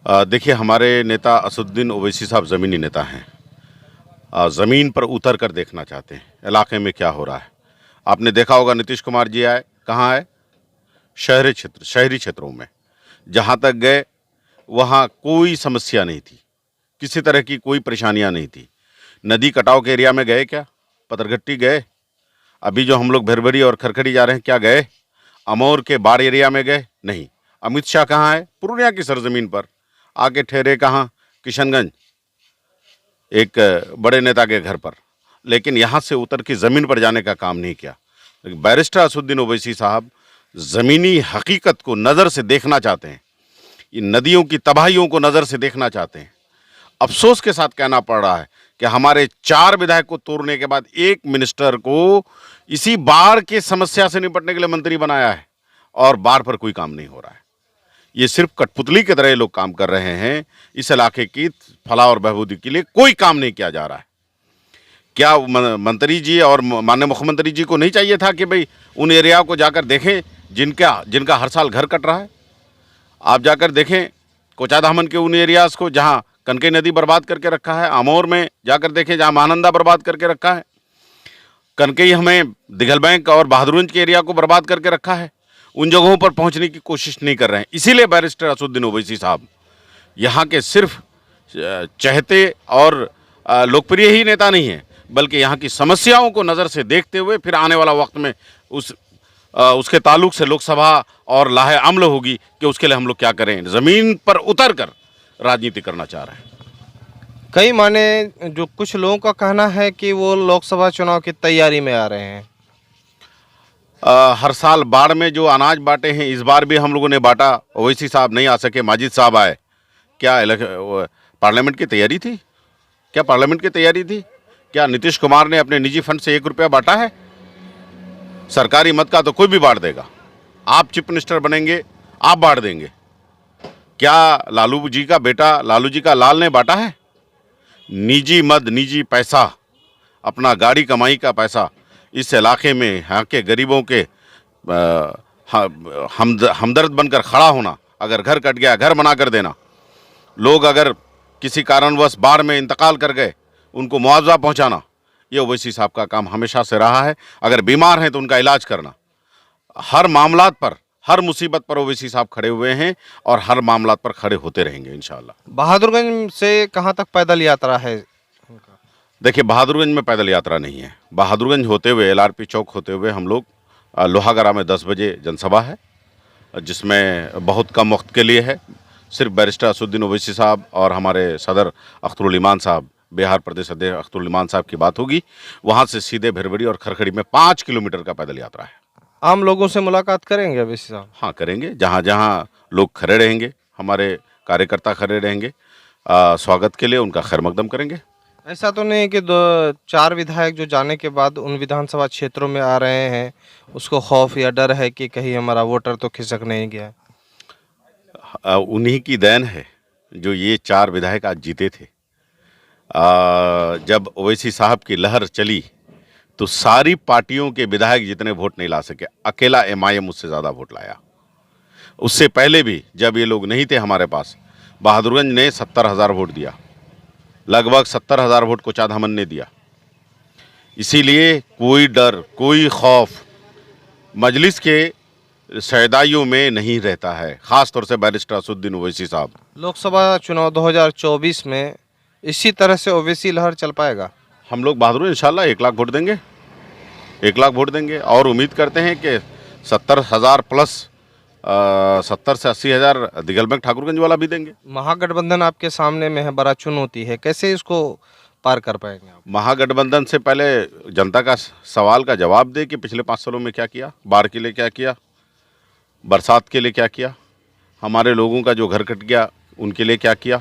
देखिए, हमारे नेता असदुद्दीन ओवैसी साहब ज़मीनी नेता हैं। ज़मीन पर उतर कर देखना चाहते हैं, इलाके में क्या हो रहा है। आपने देखा होगा नीतीश कुमार जी आए, कहाँ आए? शहरी क्षेत्रों में। जहाँ तक गए, वहाँ कोई समस्या नहीं थी, किसी तरह की कोई परेशानियाँ नहीं थी। नदी कटाव के एरिया में गए क्या? पथरघट्टी गए? अभी जो हम लोग भरभरी और खरखड़ी जा रहे हैं, क्या गए? अमौर के बाढ़ एरिया में गए? नहीं। अमित शाह कहाँ है? पूर्णिया की सरजमीन पर आके ठहरे कहाँ? किशनगंज, एक बड़े नेता के घर पर। लेकिन यहाँ से उतर के ज़मीन पर जाने का काम नहीं किया। बैरिस्टर असदुद्दीन ओवैसी साहब ज़मीनी हकीकत को नज़र से देखना चाहते हैं, इन नदियों की तबाहियों को नज़र से देखना चाहते हैं। अफसोस के साथ कहना पड़ रहा है कि हमारे 4 विधायक को तोड़ने के बाद एक मिनिस्टर को इसी बाढ़ की समस्या से निपटने के लिए मंत्री बनाया है और बाढ़ पर कोई काम नहीं हो रहा है। ये सिर्फ कठपुतली की तरह लोग काम कर रहे हैं। इस इलाके की फलाह और बहबूदी के लिए कोई काम नहीं किया जा रहा है। क्या मंत्री जी और माननीय मुख्यमंत्री जी को नहीं चाहिए था कि भाई उन एरिया को जाकर देखें जिनका हर साल घर कट रहा है? आप जाकर देखें कोचाधामन के उन एरियाज़ को जहाँ कनकई नदी बर्बाद करके रखा है। अमौर में जाकर देखें जहाँ महानंदा बर्बाद करके रखा है। कनकई हमें दिघल बैंक और बहादुरगंज के एरिया को बर्बाद करके रखा है। उन जगहों पर पहुंचने की कोशिश नहीं कर रहे हैं। इसीलिए बैरिस्टर असदुद्दीन ओवैसी साहब यहाँ के सिर्फ चहते और लोकप्रिय ही नेता नहीं हैं, बल्कि यहाँ की समस्याओं को नज़र से देखते हुए फिर आने वाला वक्त में उसके ताल्लुक से लोकसभा और लाहे अमल होगी कि उसके लिए हम लोग क्या करें। ज़मीन पर उतर कर राजनीति करना चाह रहे हैं। कई माने जो कुछ लोगों का कहना है कि वो लोकसभा चुनाव की तैयारी में आ रहे हैं। हर साल बाढ़ में जो अनाज बांटे हैं, इस बार भी हम लोगों ने बांटा। ओवैसी साहब नहीं आ सके, माजिद साहब आए। क्या पार्लियामेंट की तैयारी थी? क्या पार्लियामेंट की तैयारी थी? क्या नीतीश कुमार ने अपने निजी फंड से 1 रुपया बांटा है? सरकारी मद का तो कोई भी बांट देगा। आप चीफ मिनिस्टर बनेंगे, आप बांट देंगे। क्या लालू जी का बेटा, लालू जी का लाल ने बांटा है? निजी मद, निजी पैसा, अपना गाड़ी कमाई का पैसा इस इलाके में यहाँ के गरीबों के हमदर्द बनकर खड़ा होना, अगर घर कट गया घर बना कर देना, लोग अगर किसी कारणवश बाढ़ में इंतकाल कर गए उनको मुआवजा पहुंचाना, ये ओवैसी साहब का काम हमेशा से रहा है। अगर बीमार हैं तो उनका इलाज करना, हर मामलात पर, हर मुसीबत पर ओवैसी साहब खड़े हुए हैं और हर मामलात पर खड़े होते रहेंगे इंशाअल्लाह। बहादुरगंज से कहाँ तक पैदल यात्रा है? देखिए, बहादुरगंज में पैदल यात्रा नहीं है। बहादुरगंज होते हुए LRP चौक होते हुए हम लोग लोहागड़ा में 10 बजे जनसभा है, जिसमें बहुत कम वक्त के लिए है। सिर्फ बैरिस्टर असदुद्दीन ओवैसी साहब और हमारे सदर अख्तरुल ईमान साहब, बिहार प्रदेश अध्यक्ष अख्तरुल ईमान साहब की बात होगी। वहाँ से सीधे भरभरी और खरखड़ी में 5 किलोमीटर का पैदल यात्रा है। आम लोगों से मुलाकात करेंगे ओवैसी साहब? हाँ, करेंगे। जहाँ जहाँ लोग खड़े रहेंगे, हमारे कार्यकर्ता खड़े रहेंगे, स्वागत के लिए उनका खैर मकदम करेंगे। ऐसा तो नहीं कि 2-4 विधायक जो जाने के बाद उन विधानसभा क्षेत्रों में आ रहे हैं, उसको खौफ या डर है कि कहीं हमारा वोटर तो खिसक नहीं गया? उन्हीं की देन है जो ये 4 विधायक आज जीते थे। जब ओवैसी साहब की लहर चली तो सारी पार्टियों के विधायक जितने वोट नहीं ला सके, अकेला MIM उससे ज़्यादा वोट लाया। उससे पहले भी जब ये लोग नहीं थे हमारे पास, बहादुरगंज ने 70,000 वोट दिया, लगभग 70,000 वोट कोचाधामन ने दिया। इसीलिए कोई डर, कोई खौफ मजलिस के शहदाइयों में नहीं रहता है, ख़ास तौर से बैरिस्टर असदुद्दीन ओवैसी साहब। लोकसभा चुनाव 2024 में इसी तरह से ओवैसी लहर चल पाएगा? हम लोग बहादुर इंशाल्लाह 1 लाख वोट देंगे, 1 लाख वोट देंगे और उम्मीद करते हैं कि 70,000 प्लस 70 से 80,000 दिघल बैंक ठाकुरगंज वाला भी देंगे। महागठबंधन आपके सामने में है, बड़ा चुनौती है, कैसे इसको पार कर पाएंगे आप? महागठबंधन से पहले जनता का सवाल का जवाब दे कि पिछले 5 सालों में क्या किया, बाढ़ के लिए क्या किया, बरसात के लिए क्या किया, हमारे लोगों का जो घर कट गया उनके लिए क्या किया।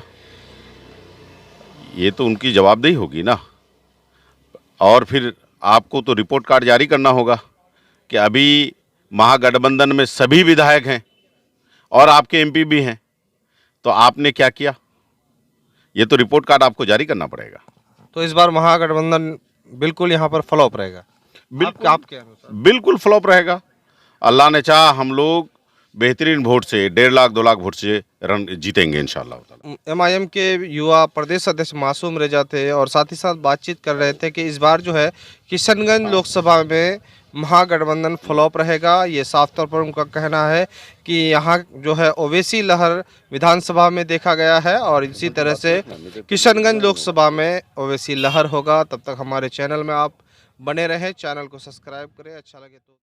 ये तो उनकी जवाबदेही होगी ना। और फिर आपको तो रिपोर्ट कार्ड जारी करना होगा कि अभी महागठबंधन में सभी विधायक हैं और आपके MP भी हैं, तो आपने क्या किया, ये तो रिपोर्ट कार्ड आपको जारी करना पड़ेगा। तो इस बार महागठबंधन बिल्कुल यहाँ पर फ्लॉप रहेगा? बिल्कुल, आपके अनुसार? बिल्कुल फ्लॉप रहेगा। अल्लाह ने चाहा हम लोग बेहतरीन वोट से 1.5 लाख 2 लाख वोट से रन जीतेंगे इंशाल्लाह ताला। एमआईएम के युवा प्रदेश अध्यक्ष मासूम रजा थे और साथ ही साथ बातचीत कर रहे थे कि इस बार जो है किशनगंज लोकसभा में महागठबंधन फ्लॉप रहेगा। ये साफ तौर पर उनका कहना है कि यहाँ जो है ओवैसी लहर विधानसभा में देखा गया है और इसी तरह से किशनगंज लोकसभा में ओवैसी लहर होगा। तब तक हमारे चैनल में आप बने रहें, चैनल को सब्सक्राइब करें, अच्छा लगे तो।